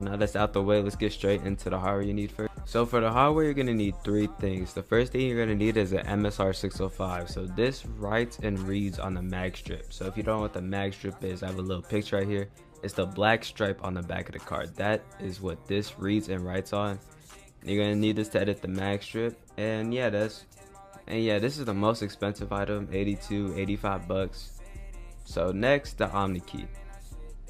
Now that's out the way, let's get straight into the hardware you need first. So for the hardware, you're going to need three things. The first thing you're going to need is an MSR 605. So this writes and reads on the mag strip. So if you don't know what the mag strip is, I have a little picture right here. It's the black stripe on the back of the card. That is what this reads and writes on. You're going to need this to edit the mag strip. And yeah, this is the most expensive item, 85 bucks. So next, the Omni key.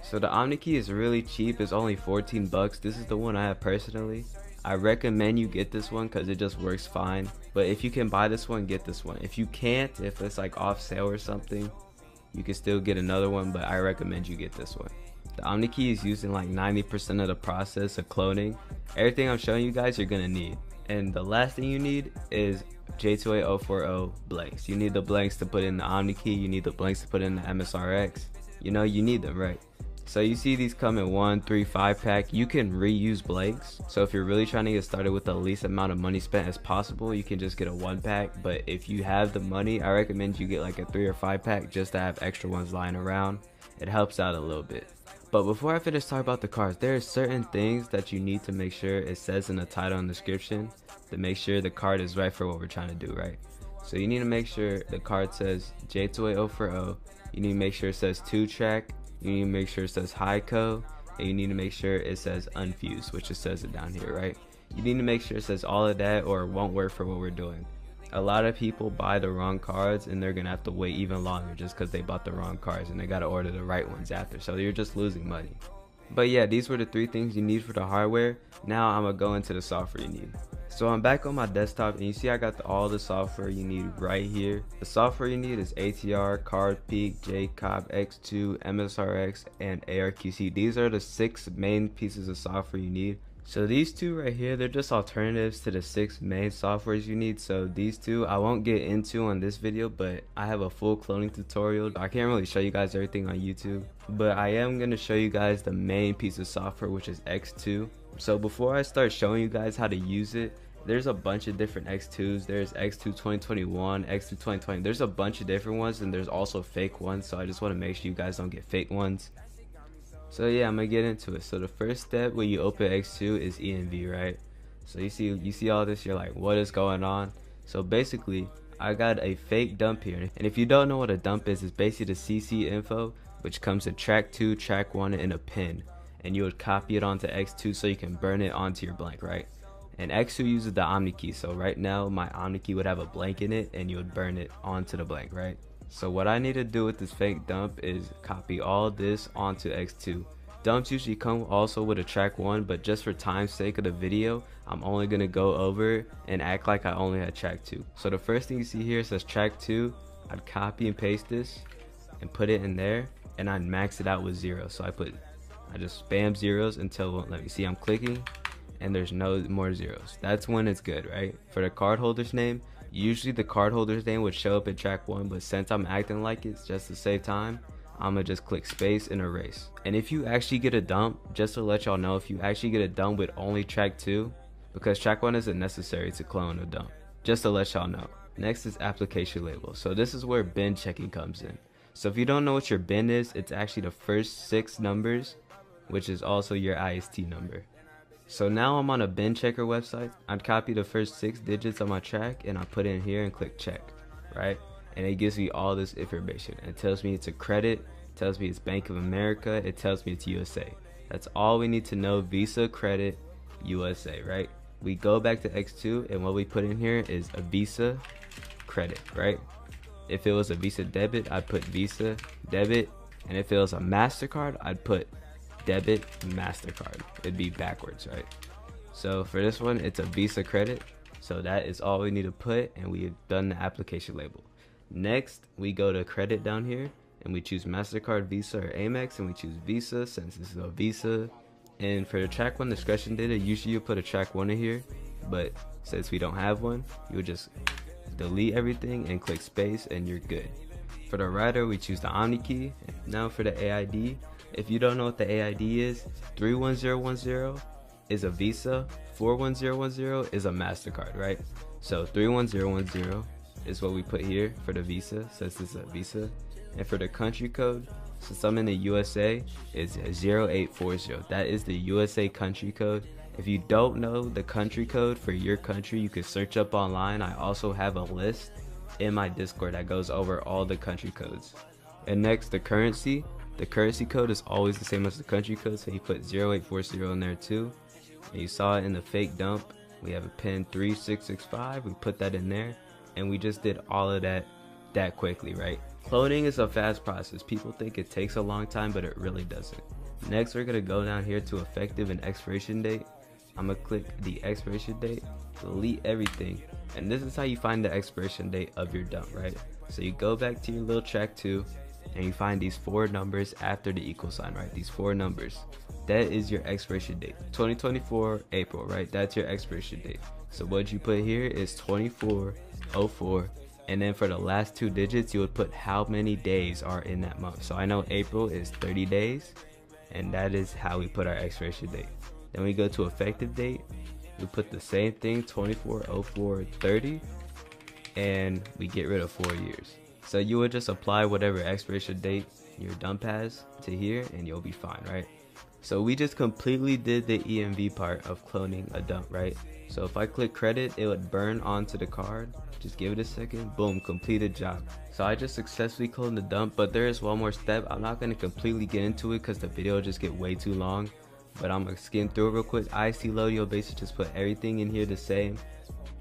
So the Omni key is really cheap. It's only 14 bucks. This is the one I have personally. I recommend you get this one because it just works fine. But if you can buy this one, get this one. If you can't, if it's like off sale or something, you can still get another one, but I recommend you get this one. The Omni key is used in like 90% of the process of cloning. Everything I'm showing you guys, you're gonna need. And the last thing you need is J28040 blanks. You need the blanks to put in the Omni key. You need the blanks to put in the MSRX. You know, you need them, right? So you see these come in 1, 3, 5 pack. You can reuse blanks. So if you're really trying to get started with the least amount of money spent as possible, you can just get a 1 pack. But if you have the money, I recommend you get like a 3 or 5 pack just to have extra ones lying around. It helps out a little bit. But before I finish talking about the cards, there are certain things that you need to make sure it says in the title and description to make sure the card is right for what we're trying to do, right? So you need to make sure the card says J28040. You need to make sure it says 2-track. You need to make sure it says Hico, and you need to make sure it says unfused, which it says it down here, right? You need to make sure it says all of that or it won't work for what we're doing. A lot of people buy the wrong cards and they're gonna have to wait even longer just because they bought the wrong cards and they gotta order the right ones after, so you're just losing money. But yeah, these were the three things you need for the hardware. Now I'm gonna go into the software you need. So I'm back on my desktop and you see I got all the software you need right here. The software you need is ATR, CardPeek, JCOP, X2, MSRX, and ARQC. These are the 6 main pieces of software you need. So these two right here, they're just alternatives to the 6 main softwares you need. So these two I won't get into on this video, but I have a full cloning tutorial. I can't really show you guys everything on YouTube, but I am going to show you guys the main piece of software, which is X2. So before I start showing you guys how to use it, there's a bunch of different X2s. There's X2 2021, X2 2020. There's a bunch of different ones, and there's also fake ones. So I just want to make sure you guys don't get fake ones. So yeah, I'm gonna get into it. So the first step when you open X2 is ENV, right? So you see all this, you're like, what is going on? So basically, I got a fake dump here. And if you don't know what a dump is, it's basically the CC info, which comes to track 2, track 1, and a pin. And you would copy it onto X2 so you can burn it onto your blank, right? And X2 uses the Omni key. So right now, my Omni key would have a blank in it, and you would burn it onto the blank, right? So what I need to do with this fake dump is copy all this onto X2. Dumps usually come also with a track 1, but just for time's sake of the video, I'm only going to go over and act like I only had track 2. So the first thing you see here says track 2. I'd copy and paste this and put it in there, and I'd max it out with 0. So I just spam zeros until it won't let me. See, I'm clicking and there's no more zeros. That's when it's good, right? For the cardholder's name, usually the cardholder's name would show up in track 1, but since I'm acting like it's just to save time, I'm gonna just click space and erase. And if you actually get a dump, just to let y'all know, if you actually get a dump with only track 2, because track 1 isn't necessary to clone a dump, just to let y'all know. Next is application label. So this is where bin checking comes in. So if you don't know what your bin is, it's actually the first 6 numbers, which is also your IST number. So now I'm on a bin checker website. I'd copy the first 6 digits on my track and I put it in here and click check, right? And it gives me all this information. It tells me it's a credit, it tells me it's Bank of America, it tells me it's USA. That's all we need to know. Visa, credit, USA, right? We go back to X2 and what we put in here is a Visa credit, right? If it was a Visa debit, I'd put Visa debit, and if it was a MasterCard, I'd put debit MasterCard. It'd be backwards, right? So for this one, it's a Visa credit. So that is all we need to put, and we've done the application label. Next, we go to credit down here and we choose MasterCard, Visa, or Amex, and we choose Visa since this is a Visa. And for the track 1 discretion data, usually you put a track 1 in here, but since we don't have one, you would just delete everything and click space and you're good. For the writer, we choose the Omni key. Now for the AID, if you don't know what the AID is, 31010 is a Visa, 41010 is a MasterCard, right? So 31010 is what we put here for the Visa, since it's a Visa, And for the country code, since I'm in the USA, it's 0840. That is the USA country code. If you don't know the country code for your country, you can search up online. I also have a list in my Discord that goes over all the country codes. And next, the currency. The currency code is always the same as the country code, so you put 0840 in there too. And you saw it in the fake dump. We have a pin 3665. We put that in there, and we just did all of that quickly, right? Cloning is a fast process. People think it takes a long time, but it really doesn't. Next, we're gonna go down here to effective and expiration date. I'm gonna click the expiration date, delete everything, and this is how you find the expiration date of your dump, right? So you go back to your little track 2, and you find these 4 numbers after the equal sign, right? These 4 numbers. That is your expiration date. 2024 April, right? That's your expiration date. So what you put here is 2404, and then for the last 2 digits, you would put how many days are in that month. So I know April is 30 days, and that is how we put our expiration date. Then we go to effective date. We put the same thing, 240430, and we get rid of 4 years. So you would just apply whatever expiration date your dump has to here, and you'll be fine, right? So we just completely did the EMV part of cloning a dump, right? So if I click credit, it would burn onto the card. Just give it a second, boom, completed job. So I just successfully cloned the dump, but there is one more step. I'm not going to completely get into it because the video will just get way too long, but I'm going to skim through it real quick. IST load, you'll basically just put everything in here the same.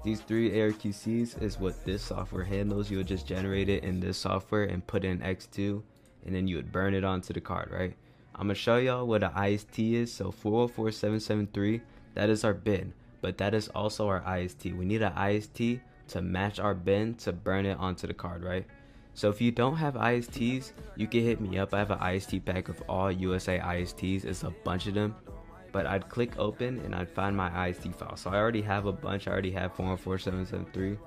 These 3 ARQCs is what this software handles. You would just generate it in this software and put in X2, and then you would burn it onto the card, right? I'm going to show y'all what an IST is. So 404773, that is our bin, but that is also our IST. We need an IST to match our bin to burn it onto the card, right? So if you don't have ISTs, you can hit me up. I have an IST pack of all USA ISTs. It's a bunch of them, but I'd click open and I'd find my IST file. So I already have a bunch. I already have 414773.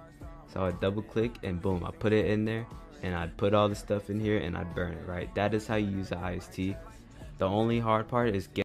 So I'd double click and boom, I put it in there, and I'd put all the stuff in here and I'd burn it, right? That is how you use the IST. The only hard part is getting